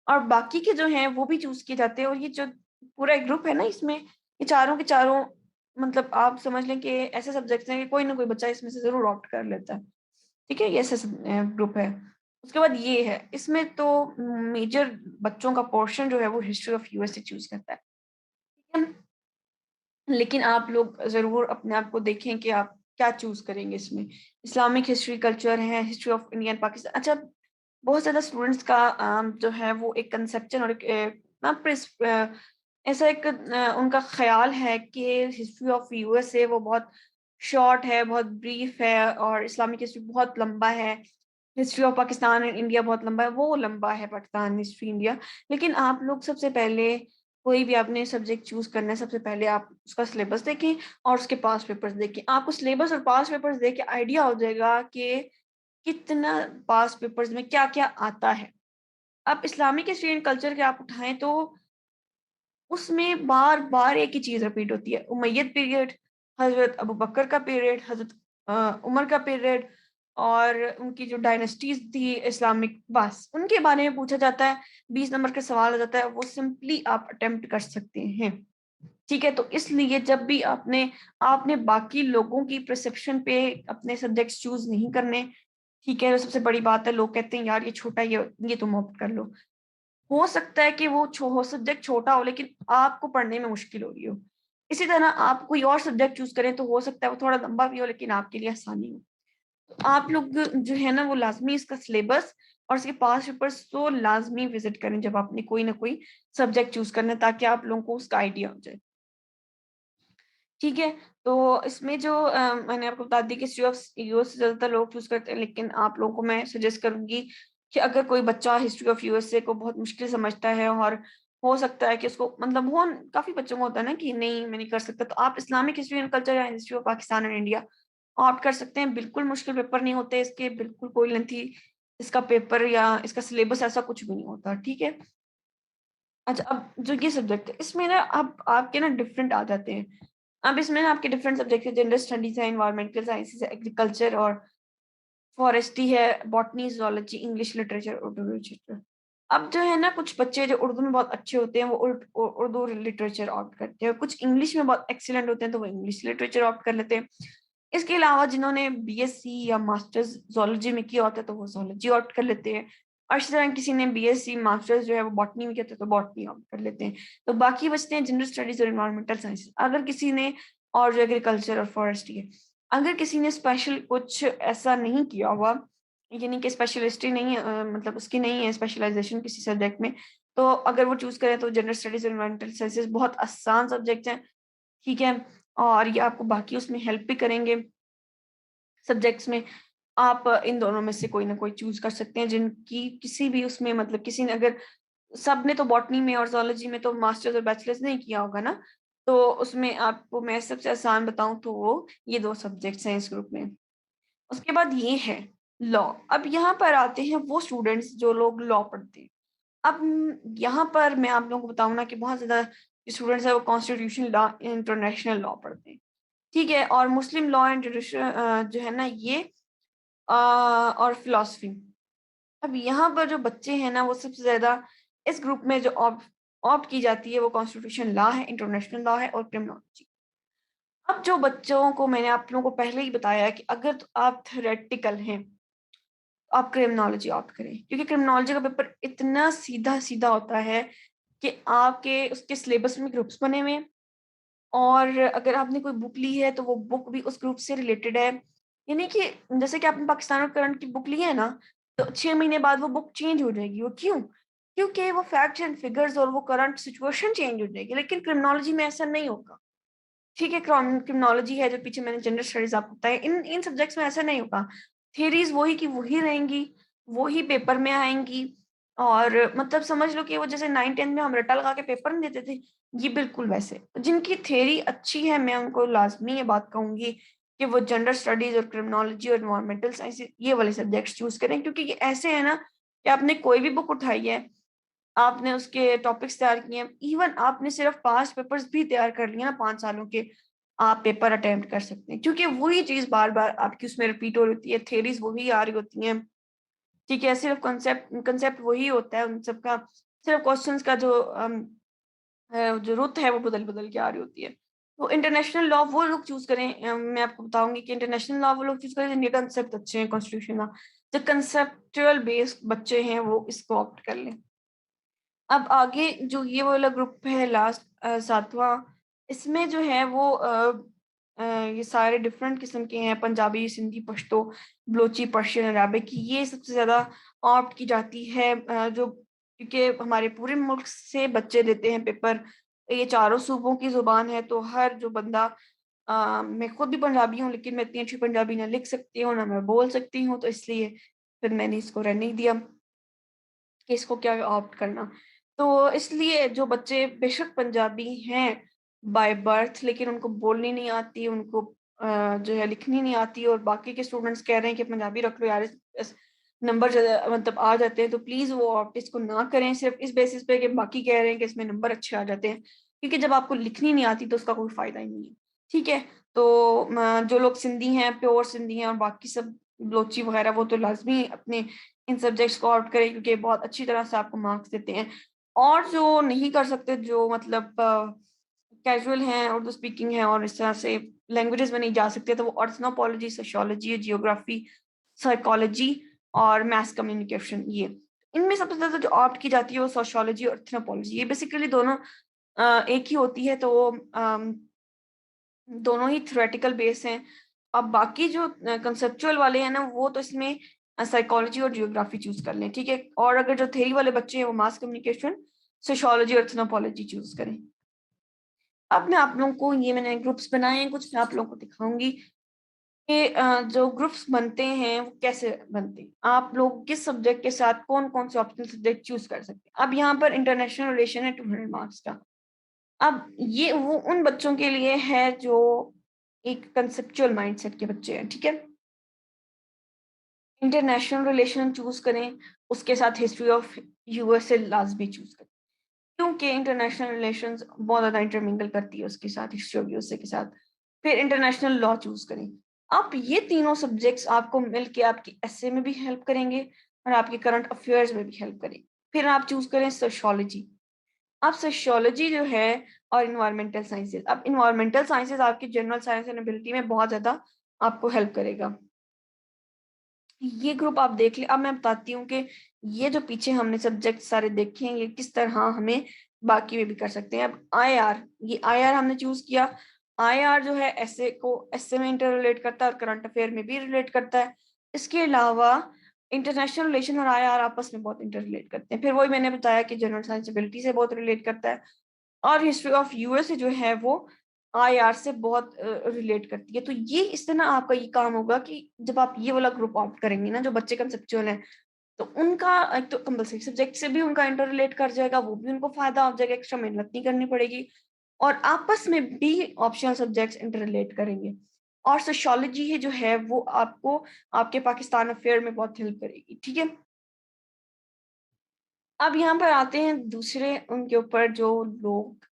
और बाकी के जो हैं वो भी चूज़ किए जाते हैं। और ये जो पूरा एक ग्रुप है ना इसमें, ये चारों के चारों, मतलब आप समझ लें कि ऐसे सब्जेक्ट्स हैं कि कोई ना कोई बच्चा इसमें से ज़रूर ऑप्ट कर लेता है। ठीक है? ये ऐसा ग्रुप है। उसके बाद ये है, इसमें तो मेजर बच्चों का पोर्शन जो है वो हिस्ट्री ऑफ यूएस से चूज़ करता है। ठीक है? लेकिन आप लोग ज़रूर अपने आप को देखें कि आप क्या चूज करेंगे इसमें? इस्लामिक हिस्ट्री, कल्चर है, history of India and Pakistan. अच्छा, बहुत ज्यादा स्टूडेंट्स का जो है वो एक कंसेप्शन और एक ना ऐसा एक उनका ख्याल है कि हिस्ट्री ऑफ यूएसए वो बहुत शॉर्ट है, बहुत ब्रीफ है, और इस्लामिक हिस्ट्री बहुत लंबा है। History of Pakistan and India बहुत लंबा है, वो लंबा है पाकिस्तान हिस्ट्री इंडिया। लेकिन आप लोग सबसे पहले, कोई भी आपने सब्जेक्ट चूज करना है, सबसे पहले आप उसका सिलेबस देखें और उसके पास पेपर्स देखें। आपको सिलेबस और पास पेपर्स देख के आइडिया हो जाएगा कि कितना पास पेपर्स में क्या क्या आता है। आप इस्लामिक हिस्ट्री एंड कल्चर के आप उठाएं तो उसमें बार बार एक ही चीज रिपीट होती है, उमैयद पीरियड, हजरत अबू बकर का पीरियड, हजरत उमर का पीरियड, और उनकी जो डायनेस्टीज थी इस्लामिक, बस उनके बारे में पूछा जाता है। 20 नंबर का सवाल आ जाता है, वो सिंपली आप अटेम्प्ट कर सकते हैं। ठीक है, तो इसलिए जब भी आपने आपने बाकी लोगों की परसेप्शन पे अपने सब्जेक्ट्स चूज नहीं करने। ठीक है, सबसे बड़ी बात है, लोग कहते हैं यार ये छोटा, ये तुम ऑप्ट कर लो। हो सकता है कि वो सब्जेक्ट छोटा हो, लेकिन आपको पढ़ने में मुश्किल हो रही हो। इसी तरह आप कोई और सब्जेक्ट चूज करें तो हो सकता है वो थोड़ा लंबा भी हो, लेकिन आपके लिए आसानी हो। तो आप लोग जो है ना वो लाजमी इसका सिलेबस और इसके पास पेपर्स तो लाजमी विजिट करें जब आपने कोई ना कोई सब्जेक्ट चूज करना है, ताकि आप लोगों को उसका आइडिया हो जाए। ठीक है, तो इसमें जो मैंने आपको बता दी कि हिस्ट्री ऑफ यूएस से ज्यादातर लोग चूज करते हैं, लेकिन आप लोगों को मैं सजेस्ट करूंगी कि अगर कोई बच्चा हिस्ट्री ऑफ यूएसए को बहुत मुश्किल समझता है, और हो सकता है कि उसको मतलब वो काफी बच्चों को होता है ना कि नहीं मैं नहीं कर सकता, तो आप इस्लामिक हिस्ट्री एंड कल्चर या history of Pakistan and India opt कर सकते हैं। बिल्कुल मुश्किल पेपर नहीं होते इसके, बिल्कुल कोई लेंथी इसका पेपर या इसका सिलेबस ऐसा कुछ भी नहीं होता। ठीक है। अच्छा, अब जो ये सब्जेक्ट है इसमें ना अब आपके ना डिफरेंट आ जाते हैं। अब इसमें ना आपके डिफरेंट सब्जेक्ट है, जनरल स्टडीज है, इन्वायरमेंटल साइंसेज है, एग्रीकल्चर और फॉरेस्ट्री है, botany, zoology, English literature, Urdu literature. अब जो है ना कुछ बच्चे जो उर्दू में बहुत अच्छे होते हैं वो उर्दू लिटरेचर ऑप्ट करते हैं, कुछ इंग्लिश में बहुत एक्सीलेंट होते हैं तो वो इंग्लिश लिटरेचर ऑप्ट कर लेते हैं। इसके अलावा जिन्होंने बीएससी या मास्टर्स जोलॉजी में किया होता है तो वो जोलॉजी ऑप्ट कर लेते हैं। और इसी तरह किसी ने बीएससी मास्टर्स जो है वो बॉटनी में किया था तो बॉटनी ऑप्ट कर लेते हैं। तो बाकी बचते हैं जनरल स्टडीज और इन्वायरमेंटल साइंसेज। अगर किसी ने, और जो एग्रीकल्चर और फॉरेस्ट्री है, अगर किसी ने स्पेशल कुछ ऐसा नहीं किया हुआ, यानी कि स्पेशलिस्ट ही नहीं मतलब उसकी नहीं है स्पेशलाइजेशन किसी सब्जेक्ट में, तो अगर वो चूज करें तो जनरल स्टडीज और इन्वायरमेंटल साइंसेज बहुत आसान सब्जेक्ट हैं। ठीक है, और ये आपको बाकी उसमें हेल्प भी करेंगे सब्जेक्ट्स में। आप इन दोनों में से कोई ना कोई चूज कर सकते हैं, जिनकी किसी भी उसमें मतलब किसी ने अगर, सब ने तो बॉटनी में और जोलॉजी में तो मास्टर्स और बैचलर्स नहीं किया होगा ना, तो उसमें आपको मैं सबसे आसान बताऊं तो वो ये दो सब्जेक्ट्स हैं इस ग्रुप में। उसके बाद ये है लॉ। अब यहाँ पर आते हैं वो स्टूडेंट्स जो लोग लॉ पढ़ते हैं। अब यहाँ पर मैं आप लोगों को बताऊं ना कि बहुत ज्यादा स्टूडेंट्स है वो कॉन्स्टिट्यूशन लॉ, इंटरनेशनल लॉ पढ़ते हैं। ठीक है, और मुस्लिम लॉ एंड ट्रेडिशन जो है ना ये और फिलोसफी। अब यहाँ पर जो बच्चे हैं ना वो सबसे ज्यादा इस ग्रुप में जो ऑप्ट की जाती है वो कॉन्स्टिट्यूशन लॉ है, इंटरनेशनल लॉ है और क्रिमिनोलॉजी। अब जो बच्चों को मैंने आप लोगों को पहले ही बताया कि अगर तो आप थ्योरेटिकल हैं तो आप क्रिमिनोलॉजी ऑप्ट करें, क्योंकि क्रिमिनोलॉजी का पेपर इतना सीधा सीधा होता है कि आपके उसके सिलेबस में ग्रुप्स बने हुए हैं, और अगर आपने कोई बुक ली है तो वो बुक भी उस ग्रुप से रिलेटेड है। यानी कि जैसे कि आपने पाकिस्तान और करंट की बुक ली है ना, तो 6 महीने बाद वो बुक चेंज हो जाएगी। वो क्यों? क्योंकि वो फैक्ट्स एंड फिगर्स और वो करंट सिचुएशन चेंज हो जाएगी, लेकिन क्रिमिनोलॉजी में ऐसा नहीं होगा। ठीक है, क्रिमिनोलॉजी है जो पीछे मैंने जनरल स्टडीज आपको बताया, इन इन सब्जेक्ट्स में ऐसा नहीं होगा। थेरीज वही की वही रहेंगी, वही पेपर में आएंगी। और मतलब समझ लो कि वो जैसे 9 10 में हम रट्टा लगा के पेपर नहीं देते थे, ये बिल्कुल वैसे। जिनकी थेरी अच्छी है मैं उनको लाजमी ये बात कहूंगी कि वो जनरल स्टडीज और क्रिमिनोलॉजी और इन्वायरमेंटल साइंस ये वाले सब्जेक्ट्स चूज करें, क्योंकि ये ऐसे है ना कि आपने कोई भी बुक उठाई है, आपने उसके टॉपिक्स तैयार किए हैं, इवन आपने सिर्फ पास्ट पेपर्स भी तैयार कर लिए ना 5 सालों के, आप पेपर अटेम्प्ट कर सकते हैं, क्योंकि वही चीज बार बार आपकी उसमें रिपीट हो रही होती है, थेरीज वही आ रही होती हैं। ठीक है, सिर्फ कंसेप्ट कंसेप्ट वही होता है उन सबका, सिर्फ क्वेश्चंस का जो रुत है वो बदल बदल के आ रही होती है। तो इंटरनेशनल लॉ वो लोग चूज करें, मैं आपको बताऊंगी कि इंटरनेशनल लॉ वो लोग चूज करें जिनके कंसेप्ट अच्छे हैं कॉन्स्टिट्यूशन लॉ। जो कंसेप्चुअल बेस्ड बच्चे हैं वो इसको ऑप्ट कर लें। अब आगे जो ये वाला ग्रुप है लास्ट 7वां, इसमें जो है वो ये सारे डिफरेंट किस्म के हैं, पंजाबी, सिंधी, पश्तो, बलोची, पर्शियन, अराबिक, ये सबसे ज़्यादा ऑप्ट की जाती है, जो क्योंकि हमारे पूरे मुल्क से बच्चे देते हैं पेपर। ये चारों सूबों की ज़ुबान है, तो हर जो बंदा मैं खुद भी पंजाबी हूँ, लेकिन मैं इतनी अच्छी पंजाबी ना लिख सकती हूँ, ना मैं बोल सकती हूँ, तो इसलिए फिर मैंने इसको रहने ही दिया कि इसको क्या ऑप्ट करना। तो इसलिए जो बच्चे बेशक पंजाबी हैं बाय बर्थ, लेकिन उनको बोलनी नहीं आती, उनको जो है लिखनी नहीं आती, और बाकी के स्टूडेंट्स कह रहे हैं कि पंजाबी रख लो यार, इस नंबर मतलब आ जाते हैं, तो प्लीज़ वो ऑप्ट इसको ना करें सिर्फ इस बेसिस पे कि बाकी कह रहे हैं कि इसमें नंबर अच्छे आ जाते हैं। क्योंकि जब आपको लिखनी नहीं आती तो उसका कोई फ़ायदा ही नहीं है। ठीक है? तो जो लोग सिंधी हैं, प्योर सिंधी हैं, और बाकी सब बलोची वगैरह, वो तो लाज़मी अपने इन सब्जेक्ट्स को आउट करें, क्योंकि बहुत अच्छी तरह से आपको मार्क्स देते हैं। और जो नहीं कर सकते, जो मतलब कैजुअल हैं, उर्दू स्पीकिंग है और इस तरह से लैंग्वेजेस में नहीं जा सकते, तो वो एथनोपॉलॉजी, सोशियोलॉजी, जियोग्राफी, साइकोलॉजी और मास कम्युनिकेशन, ये इनमें सबसे ज़्यादा जो ऑप्ट की जाती है वो सोशियोलॉजी और एथनोपॉलॉजी, ये बेसिकली दोनों एक ही होती है, तो दोनों ही थ्योरेटिकल बेस हैं। अब बाकी जो कंसेप्चुअल वाले हैं ना, वो तो इसमें साइकोलॉजी और जियोग्राफी चूज़ कर लें, ठीक है? और अगर जो थ्योरी वाले बच्चे हैं वो मास कम्युनिकेशन, सोशियोलॉजी और एथनोपॉलॉजी चूज़ करें। अब मैं आप लोगों को, ये मैंने ग्रुप्स बनाए हैं कुछ, मैं आप लोगों को दिखाऊँगी कि जो ग्रुप्स बनते हैं वो कैसे बनते हैं। आप लोग किस सब्जेक्ट के साथ कौन-कौन से ऑप्शनल सब्जेक्ट चूज़ कर सकते हैं। अब यहाँ पर इंटरनेशनल रिलेशन है 200 मार्क्स का। अब ये वो उन बच्चों के लिए है जो एक कंसेप्चुअल माइंडसेट के बच्चे हैं, ठीक है? इंटरनेशनल रिलेशन चूज़ करें, उसके साथ हिस्ट्री ऑफ यूएसए लाज़मी चूज़ करें। क्योंकि इंटरनेशनल रिलेशंस बहुत ज़्यादा इंटरमिंगल करती है उसके साथ, हिस्ट्री ऑफ यूएसए के साथ। फिर इंटरनेशनल लॉ चूज़ करें। आप ये तीनों सब्जेक्ट्स आपको मिल के आपकी एस्से में भी हेल्प करेंगे और आपके करंट अफेयर्स में भी हेल्प करेंगे। फिर आप चूज़ करें सोशियोलॉजी। अब सोशियोलॉजी जो है और एनवायरमेंटल साइंसेज़। अब एनवायरमेंटल साइंसेज़ आपकी जनरल साइंस एंड एबिलिटी में बहुत ज़्यादा आपको हेल्प करेगा। ये ग्रुप आप देख लें। अब मैं बताती हूँ कि ये जो पीछे हमने सब्जेक्ट सारे देखे हैं, ये किस तरह हमें बाकी में भी कर सकते हैं। अब आईआर, ये आईआर हमने चूज़ किया। आईआर जो है एस्से में इंटर रिलेट करता है और करंट अफेयर में भी रिलेट करता है। इसके अलावा इंटरनेशनल रिलेशन और आईआर आपस में बहुत इंटर रिलेट करते हैं। फिर वही मैंने बताया कि जनरल साइंस एबिलिटी से बहुत रिलेट करता है। और हिस्ट्री ऑफ यूएसए जो है वो आईआर से बहुत रिलेट करती है। तो ये इस तरह आपका ये काम होगा कि जब आप ये वाला ग्रुप ऑप्ट करेंगे ना, जो बच्चे कंसेप्चुअल हैं, तो उनका एक तो कंपल्सरी सब्जेक्ट से भी उनका इंटर रिलेट कर जाएगा, वो भी उनको फ़ायदा हो जाएगा, एक्स्ट्रा मेहनत नहीं करनी पड़ेगी, और आपस में भी ऑप्शनल सब्जेक्ट्स इंटर रिलेट करेंगे। और सोशियोलॉजी है जो है वो आपको आपके पाकिस्तान अफेयर में बहुत हेल्प करेगी, ठीक है? अब यहाँ पर आते हैं दूसरे उनके ऊपर, जो लोग,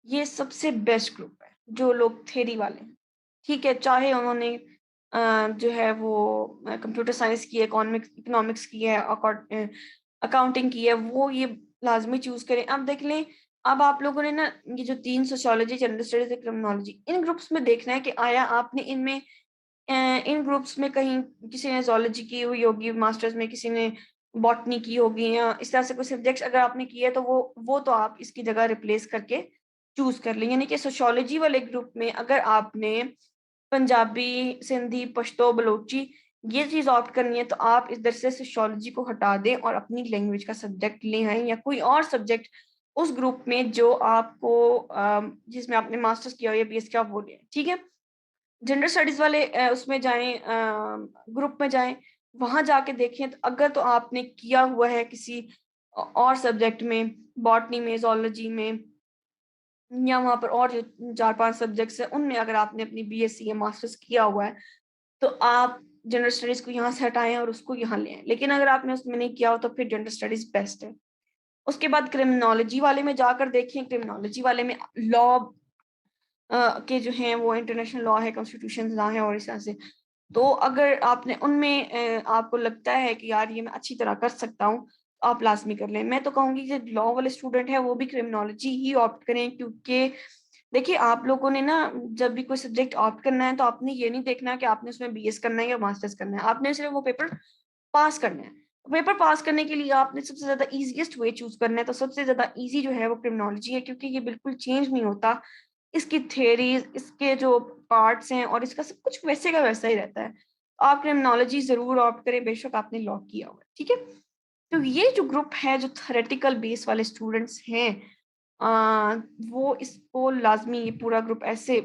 ये सबसे बेस्ट ग्रुप है, जो लोग थ्योरी वाले हैं, ठीक है? चाहे उन्होंने जो है वो कंप्यूटर साइंस की है, इकोनॉमिक्स की है, अकाउंटिंग की है, वो ये लाज़मी चूज़ करें। अब देख लें, अब आप लोगों ने ना ये जो 3 सोशियोलॉजी, जनरल स्टडीज़, क्रिमिनोलॉजी, इन ग्रुप्स में देखना है कि आया आपने इनमें इन ग्रुप्स में कहीं किसी ने ज़ूलॉजी की हुई होगी मास्टर्स में, किसी ने बॉटनी की होगी, या इस तरह से कोई सब्जेक्ट्स अगर आपने किए तो वो तो आप इसकी जगह रिप्लेस करके चूज़ कर लें। यानी कि सोशियोलॉजी वाले ग्रुप में अगर आपने पंजाबी, सिंधी, पश्तो, बलोची ये चीज़ ऑप्ट करनी है, तो आप इधर से सोशियोलॉजी को हटा दें और अपनी लैंग्वेज का सब्जेक्ट ले आएँ, या कोई और सब्जेक्ट उस ग्रुप में जो आपको जिसमें आपने मास्टर्स किया हो या बीएस किया हो वो लें, ठीक है? जनरल स्टडीज़ वाले उसमें जाएँ, ग्रुप में जाएँ, वहाँ जाके देखें, तो अगर तो आपने किया हुआ है किसी और सब्जेक्ट में, बॉटनी में, ज़ूलॉजी में, या वहाँ पर और जो 4-5 सब्जेक्ट्स हैं, उनमें अगर आपने अपनी बीएससी या मास्टर्स किया हुआ है, तो आप जनरल स्टडीज़ को यहाँ से हटाएँ और उसको यहाँ ले आएँ। लेकिन अगर आपने उसमें नहीं किया हो, तो फिर जनरल स्टडीज़ बेस्ट है। उसके बाद क्रिमिनोलॉजी वाले में जाकर देखें, क्रिमिनोलॉजी वाले में लॉ के जो हैं वो इंटरनेशनल लॉ है, कॉन्स्टिट्यूशन लॉ है, और इस तरह से। तो अगर आपने उनमें आपको लगता है कि यार ये मैं अच्छी तरह कर सकता हूँ, तो आप लाज़मी कर लें। मैं तो कहूँगी जो लॉ वाले स्टूडेंट हैं वो भी क्रिमिनोलॉजी ही ऑप्ट करें, क्योंकि देखिए आप लोगों ने ना जब भी कोई सब्जेक्ट ऑप्ट करना है, तो आपने ये नहीं देखना है कि आपने उसमें बीएस करना है या मास्टर्स करना है। आपने सिर्फ़ वो पेपर पास करना है। पेपर पास करने के लिए आपने सबसे ज़्यादा ईज़ीएस्ट वे चूज़ करना है, तो सबसे ज़्यादा ईज़ी जो है वो क्रिमिनोलॉजी है, क्योंकि ये बिल्कुल चेंज नहीं होता। इसकी थ्योरीज़, इसके जो पार्ट्स हैं और इसका सब कुछ वैसे का वैसा ही रहता है। आप क्रिमिनोलॉजी ज़रूर ऑप्ट करें, बेशक आपने लॉ किया हुआ है, ठीक है? तो ये जो ग्रुप है, जो थ्योरेटिकल बेस वाले स्टूडेंट्स हैं, अ, वो इसको लाज़मी ये पूरा ग्रुप ऐसे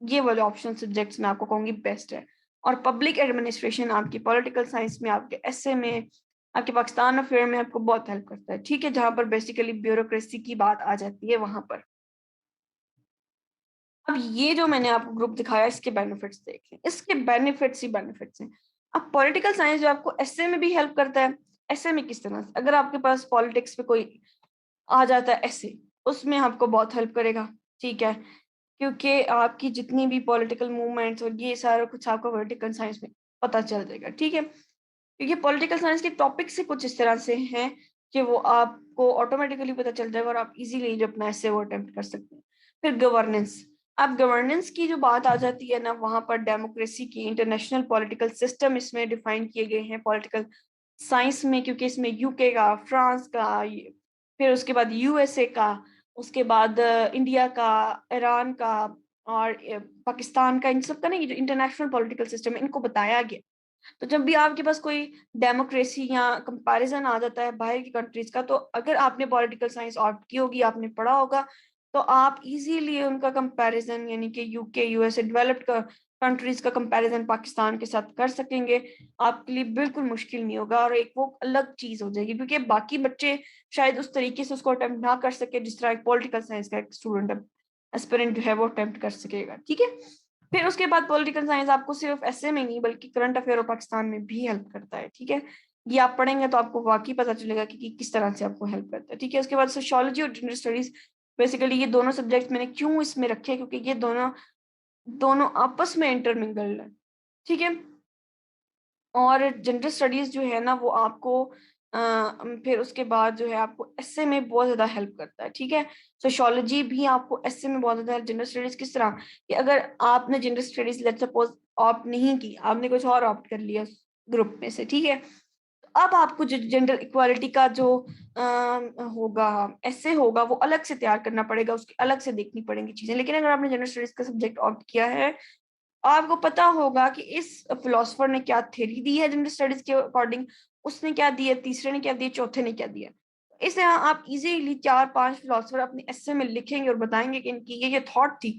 ये वाले ऑप्शनल सब्जेक्ट्स मैं आपको कहूँगी बेस्ट है। और पब्लिक एडमिनिस्ट्रेशन आपकी पॉलिटिकल साइंस में, आपके एसए में, आपके पाकिस्तान अफेयर में आपको बहुत हेल्प करता है, ठीक है? जहाँ पर बेसिकली ब्यूरोक्रेसी की बात आ जाती है वहाँ पर। अब ये जो मैंने आपको ग्रुप दिखाया, इसके बेनिफिट्स देख लें। इसके बेनिफिट्स ही बेनिफिट्स हैं। अब पॉलिटिकल साइंस जो आपको एसए में भी हेल्प करता है, एसए में किस तरह से? अगर आपके पास पॉलिटिक्स पे कोई आ जाता है एसए, उसमें आपको बहुत हेल्प करेगा, ठीक है? क्योंकि आपकी जितनी भी पॉलिटिकल मूवमेंट्स और ये सारा कुछ आपको पॉलिटिकल साइंस में पता चल जाएगा, ठीक है? क्योंकि पॉलिटिकल साइंस के टॉपिक से कुछ इस तरह से हैं कि वो आपको ऑटोमेटिकली पता चल जाएगा और आप इजीली जो अपना एसे वो अटेम्प्ट कर सकते हैं। फिर गवर्नेंस, अब गवर्नेंस की जो बात आ जाती है ना, वहाँ पर डेमोक्रेसी की इंटरनेशनल पॉलिटिकल सिस्टम इसमें डिफाइन किए गए हैं पॉलिटिकल साइंस में, क्योंकि इसमें यूके का, फ्रांस का, फिर उसके बाद यूएसए का, उसके बाद इंडिया का, ईरान का और पाकिस्तान का, इन सब का ना ये जो इंटरनेशनल पॉलिटिकल सिस्टम है, इनको बताया गया। तो जब भी आपके पास कोई डेमोक्रेसी या कंपैरिजन आ जाता है बाहर की कंट्रीज का, तो अगर आपने पॉलिटिकल साइंस ऑप्ट की होगी, आपने पढ़ा होगा, तो आप इजीली उनका कंपैरिजन, यानी कि यूके, यूएसए, डेवलप्ड कंट्रीज का कंपैरिजन पाकिस्तान के साथ कर सकेंगे। आपके लिए बिल्कुल मुश्किल नहीं होगा और एक वो अलग चीज हो जाएगी, क्योंकि बाकी बच्चे शायद उस तरीके से उसको अटेम्प्ट ना कर सके जिस तरह एक पॉलिटिकल साइंस का एक स्टूडेंट एस्पिरेंट जो है वो अटेम्प्ट कर सकेगा, ठीक है? फिर उसके बाद पॉलिटिकल साइंस आपको सिर्फ ऐसे में नहीं बल्कि करंट अफेयर और पाकिस्तान में भी हेल्प करता है, ठीक है? ये आप पढ़ेंगे तो आपको वाकई पता चलेगा कि किस तरह से आपको हेल्प करता है, ठीक है? उसके बाद सोशियोलॉजी और जेंडर स्टडीज, बेसिकली ये दोनों सब्जेक्ट मैंने क्यों इसमें रखे हैं, क्योंकि ये दोनों दोनों आपस में इंटरमिंगल्ड है, ठीक है? और जेंडर स्टडीज जो है ना वो आपको फिर उसके बाद जो है आपको एसए में बहुत ज्यादा हेल्प करता है, ठीक है? सोशियोलॉजी भी आपको एसए में बहुत ज्यादा, जेंडर स्टडीज किस तरह कि अगर आपने gender studies let's suppose opt नहीं की, आपने कुछ और ऑप्ट कर लिया ग्रुप में से, ठीक है? अब आपको जो जेंडर इक्वालिटी का जो होगा, ऐसे होगा, वो अलग से तैयार करना पड़ेगा, उसकी अलग से देखनी पड़ेंगी चीजें। लेकिन अगर आपने जेंडर स्टडीज का सब्जेक्ट ऑप्ट किया है, आपको पता होगा कि इस फिलोसफर ने क्या थ्योरी दी है जेंडर स्टडीज के अकॉर्डिंग, उसने क्या दिया, तीसरे ने क्या दिया, चौथे ने क्या दिया। इसे आप इजीली 4-5 फिलोसफर अपने ऐसे में लिखेंगे और बताएंगे कि इनकी ये थॉट थी,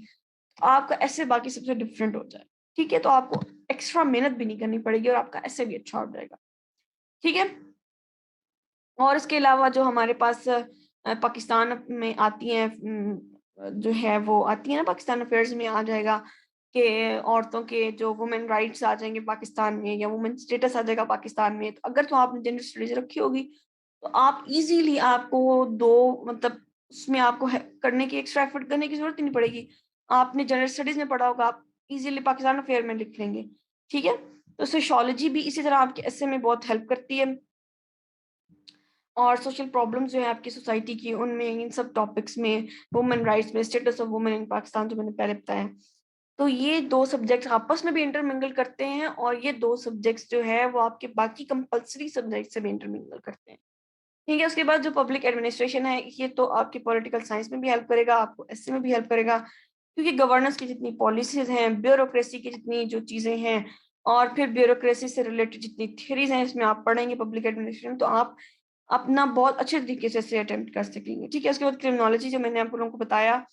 तो आपका ऐसे बाकी सबसे डिफरेंट हो जाए, ठीक है? तो आपको एक्स्ट्रा मेहनत भी नहीं करनी पड़ेगी और आपका ऐसे भी अच्छा हो जाएगा, ठीक है? और इसके अलावा जो हमारे पास पाकिस्तान में आती हैं, जो है वो आती है ना, पाकिस्तान अफेयर्स में आ जाएगा कि औरतों के जो वुमेन राइट्स आ जाएंगे पाकिस्तान में, या वुमेन स्टेटस आ जाएगा पाकिस्तान में। तो अगर तो आपने जेंडर स्टडीज रखी होगी, तो आप इजीली आपको दो मतलब उसमें आपको करने की, एक्स्ट्रा एफर्ट करने की जरूरत ही नहीं पड़ेगी। आपने जनरल स्टडीज में पढ़ा होगा, आप इजीली पाकिस्तान अफेयर में लिख लेंगे, ठीक है? तो सोशियोलॉजी भी इसी तरह आपके ऐसे में बहुत हेल्प करती है, और सोशल प्रॉब्लम्स जो है आपकी सोसाइटी की, उनमें इन सब टॉपिक्स में, वुमेन राइट्स में, status of women in Pakistan जो मैंने पहले बताया। तो ये दो सब्जेक्ट्स आपस में भी इंटरमिंगल करते हैं, और ये दो सब्जेक्ट्स जो है वो आपके बाकी कंपलसरी सब्जेक्ट से भी इंटरमिंगल करते हैं, ठीक है? उसके बाद जो पब्लिक एडमिनिस्ट्रेशन है, ये तो आपकी पॉलिटिकल साइंस में भी हेल्प करेगा, आपको एसए में भी हेल्प करेगा, क्योंकि गवर्नेंस की जितनी पॉलिसीज हैं, ब्यूरोक्रेसी की जितनी जो चीजें हैं, और फिर ब्यूरोक्रेसी से रिलेटेड जितनी थ्योरीज हैं, इसमें आप पढ़ेंगे पब्लिक एडमिनिस्ट्रेशन, तो आप अपना बहुत अच्छे तरीके से अटेम्प्ट कर सकेंगे, ठीक है? उसके बाद क्रिमिनोलॉजी, जो मैंने आप लोगों को बताया,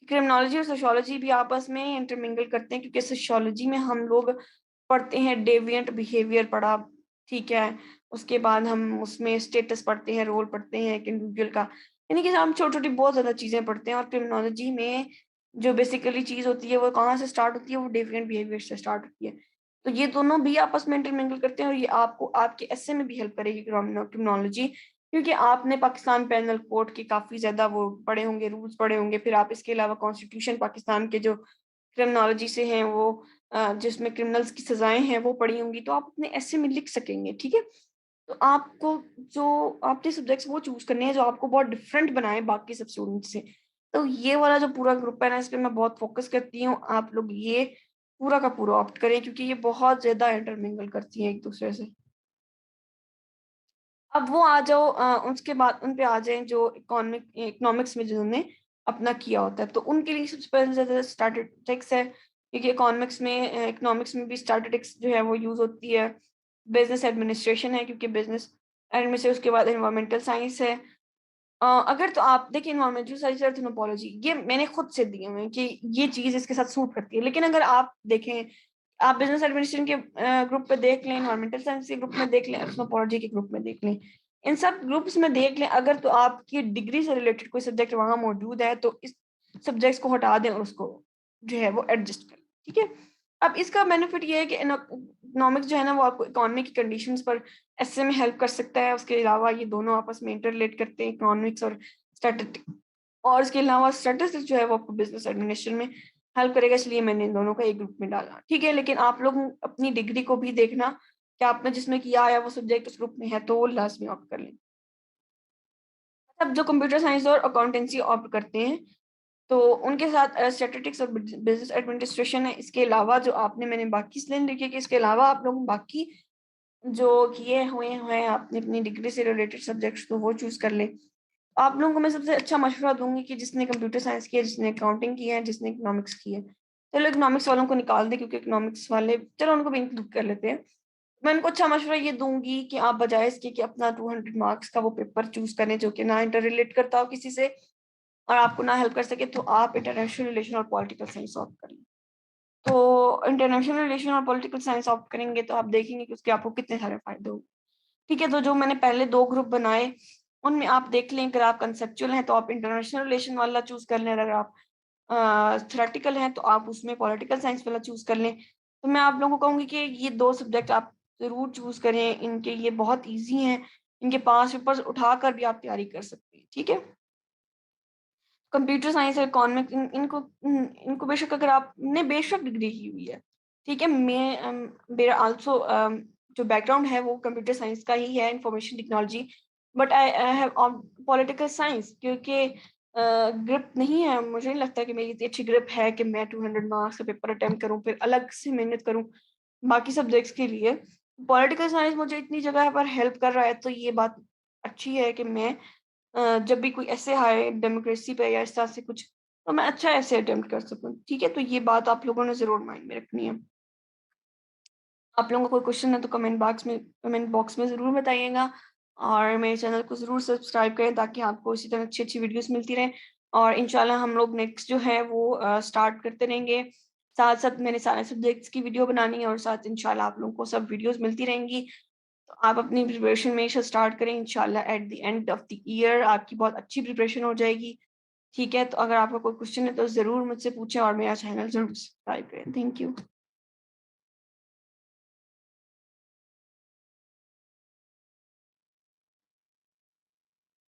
क्रिमिनोलॉजी और सोशियोलॉजी भी आपस में इंटरमिंगल करते हैं, क्योंकि सोशियोलॉजी में हम लोग पढ़ते हैं डेविएंट बिहेवियर पढ़ा, ठीक है? उसके बाद हम उसमें स्टेटस पढ़ते हैं, रोल पढ़ते हैं एक इंडिविजुअल का, यानी कि हम छोटी छोटी बहुत ज्यादा चीजें पढ़ते हैं। और क्रिमिनोलॉजी में जो बेसिकली चीज होती है वो कहाँ से स्टार्ट होती है, वो डेविएंट बिहेवियर से स्टार्ट होती है। तो ये दोनों भी आपस में इंटरमिंगल करते हैं, और ये आपको आपके एसए में भी हेल्प करेगी क्रिमिनोलॉजी, क्योंकि आपने पाकिस्तान पेनल कोड के काफी ज्यादा वो पढ़े होंगे, रूल्स पढ़े होंगे। फिर आप इसके अलावा कॉन्स्टिट्यूशन पाकिस्तान के जो क्रिमिनोलॉजी से हैं वो जिसमें क्रिमिनल्स की सजाएं हैं वो पढ़ी होंगी, तो आप अपने ऐसे में लिख सकेंगे, ठीक है? तो आपको जो आपने सब्जेक्ट्स वो चूज करने हैं जो आपको बहुत डिफरेंट बनाए बाकी सब स्टूडेंट से। तो ये वाला जो पूरा ग्रुप है ना, इस पे मैं बहुत फोकस करती हूँ, आप लोग ये पूरा का पूरा ऑप्ट करें, क्योंकि ये बहुत ज्यादा इंटरमिंगल करती हैं एक दूसरे से। अब वो आ जाओ, उसके बाद उन पे आ जाए जो इकोनॉमिक्स में जिन्होंने अपना किया होता है, तो उनके लिए सबसे पहले ज्यादा स्टैटिस्टिक्स है, क्योंकि इकोनॉमिक्स में भी स्टैटिस्टिक्स जो है वो यूज़ होती है। बिज़नेस एडमिनिस्ट्रेशन है, क्योंकि बिज़नेस एडमिनिस्ट्रेशन, उसके बाद एनवायरमेंटल साइंस है। अगर तो आप देखिए एनवायरमेंटल साइंस और एथनोलॉजी ये मैंने खुद से दिए हुए हैं कि ये चीज़ इसके साथ सूट करती है। लेकिन अगर आप देखें, आप बिज़नेस एडमिनिस्ट्रेशन के ग्रुप पे देख लें, एनवायरमेंटल साइंस के ग्रुप में देख लें, एथनोलॉजी के ग्रुप में देख लें, इन सब ग्रुप्स में देख लें, अगर तो आपकी डिग्री से रिलेटेड कोई सब्जेक्ट वहाँ मौजूद है, तो इस सब्जेक्ट्स को हटा दें और उसको जो है वो एडजस्ट करें, ठीक है? अब इसका बेनिफिट ये है कि इकोनॉमिक्स जो है ना, वो आपको इकोनॉमी की कंडीशंस पर ऐसे में हेल्प कर सकता है। उसके अलावा ये दोनों आपस में इंटरलेट करते हैं, इकोनॉमिक्स और स्टैटिस्टिक्स। और इसके अलावा स्टैटिस्टिक्स जो है वो आपको बिजनेस एडमिनिस्ट्रेशन में हेल्प करेगा, इसलिए मैंने इन दोनों को एक ग्रुप में डाला, ठीक है? लेकिन आप लोग अपनी डिग्री को भी देखना कि आपने जिसमें किया है वो सब्जेक्ट उस ग्रुप में है, तो वो लाजमी ऑप्ट कर लें। अब जो कंप्यूटर साइंस और अकाउंटेंसी ऑप्ट करते हैं, तो उनके साथ स्टैटिस्टिक्स और बिजनेस एडमिनिस्ट्रेशन है। इसके अलावा जो आपने मैंने बाकी स्लैन लिखी है कि इसके अलावा आप लोग बाकी जो किए हुए हैं आपने अपनी डिग्री से रिलेटेड सब्जेक्ट्स, तो वो चूज़ कर लें। आप लोगों को मैं सबसे अच्छा मशवरा दूँगी कि जिसने कंप्यूटर साइंस किया है, जिसने अकाउंटिंग की है, जिसने इकोनॉमिक्स की है। चलो इकोनॉमिक्स वालों को निकाल दें, क्योंकि इकोनॉमिक्स वाले चलो उनको भी इंक्लूड कर लेते हैं। मैं उनको अच्छा मशवरा ये दूँगी कि आप बजाए इसके कि अपना 200 मार्क्स का वो पेपर चूज़ करें जो कि ना इंटर रिलेट करता हो किसी से और आपको ना हेल्प कर सके, तो आप इंटरनेशनल रिलेशन और पॉलिटिकल साइंस ऑप्ट कर लें। तो इंटरनेशनल रिलेशन और पॉलिटिकल साइंस ऑप्ट करेंगे तो आप देखेंगे कि उसके आपको कितने सारे फ़ायदे होंगे। ठीक है, तो जो मैंने पहले 2 ग्रुप बनाए, उनमें आप देख लें, अगर आप कंसेप्चुअल हैं तो आप इंटरनेशनल रिलेशन वाला चूज़ कर लें, अगर आप थ्योरेटिकल हैं तो आप उसमें पॉलिटिकल साइंस वाला चूज़ कर लें। तो मैं आप लोगों को कहूँगी कि ये 2 सब्जेक्ट आप ज़रूर चूज़ करें, इनके ये बहुत ईज़ी हैं, इनके 5 पेपर्स उठाकर भी आप तैयारी कर सकते हैं, ठीक है? कंप्यूटर साइंस और इकोनॉमिक्स इनको बेशक अगर आपने बेशक डिग्री की हुई है, ठीक है? मेरा आल्सो जो बैकग्राउंड है वो कंप्यूटर साइंस का ही है, information technology, but I have political science, क्योंकि ग्रिप नहीं है, मुझे नहीं लगता कि मेरी इतनी अच्छी ग्रिप है कि मैं 200 मार्क्स का पेपर अटेम्प्ट करूँ, फिर अलग से मेहनत करूँ बाकी सब्जेक्ट्स के लिए। पॉलिटिकल साइंस मुझे इतनी जगह पर हेल्प कर रहा है, तो ये बात अच्छी है कि मैं जब भी कोई ऐसे आए डेमोक्रेसी पे या इस तरह से कुछ, तो मैं अच्छा ऐसे अटेम्प्ट कर सकूँ, ठीक है? तो ये बात आप लोगों ने ज़रूर माइंड में रखनी है। आप लोगों का कोई क्वेश्चन है तो कमेंट बॉक्स में ज़रूर बताइएगा और मेरे चैनल को ज़रूर सब्सक्राइब करें ताकि आपको इसी तरह अच्छी-अच्छी वीडियोज़ मिलती रहें और इंशाल्लाह हम लोग नेक्स्ट जो है वो स्टार्ट करते रहेंगे। साथ-साथ मैंने सारे सब्जेक्ट्स की वीडियो बनानी है और साथ इंशाल्लाह आप लोगों को सब वीडियोज़ मिलती रहेंगी। तो आप अपनी प्रिपरेशन हमेशा स्टार्ट करें, इंशाल्लाह at the end of the year आपकी बहुत अच्छी प्रिपरेशन हो जाएगी। ठीक है? तो अगर आपका कोई क्वेश्चन है तो ज़रूर मुझसे पूछें और मेरा चैनल ज़रूर सब्सक्राइब करें। Thank you.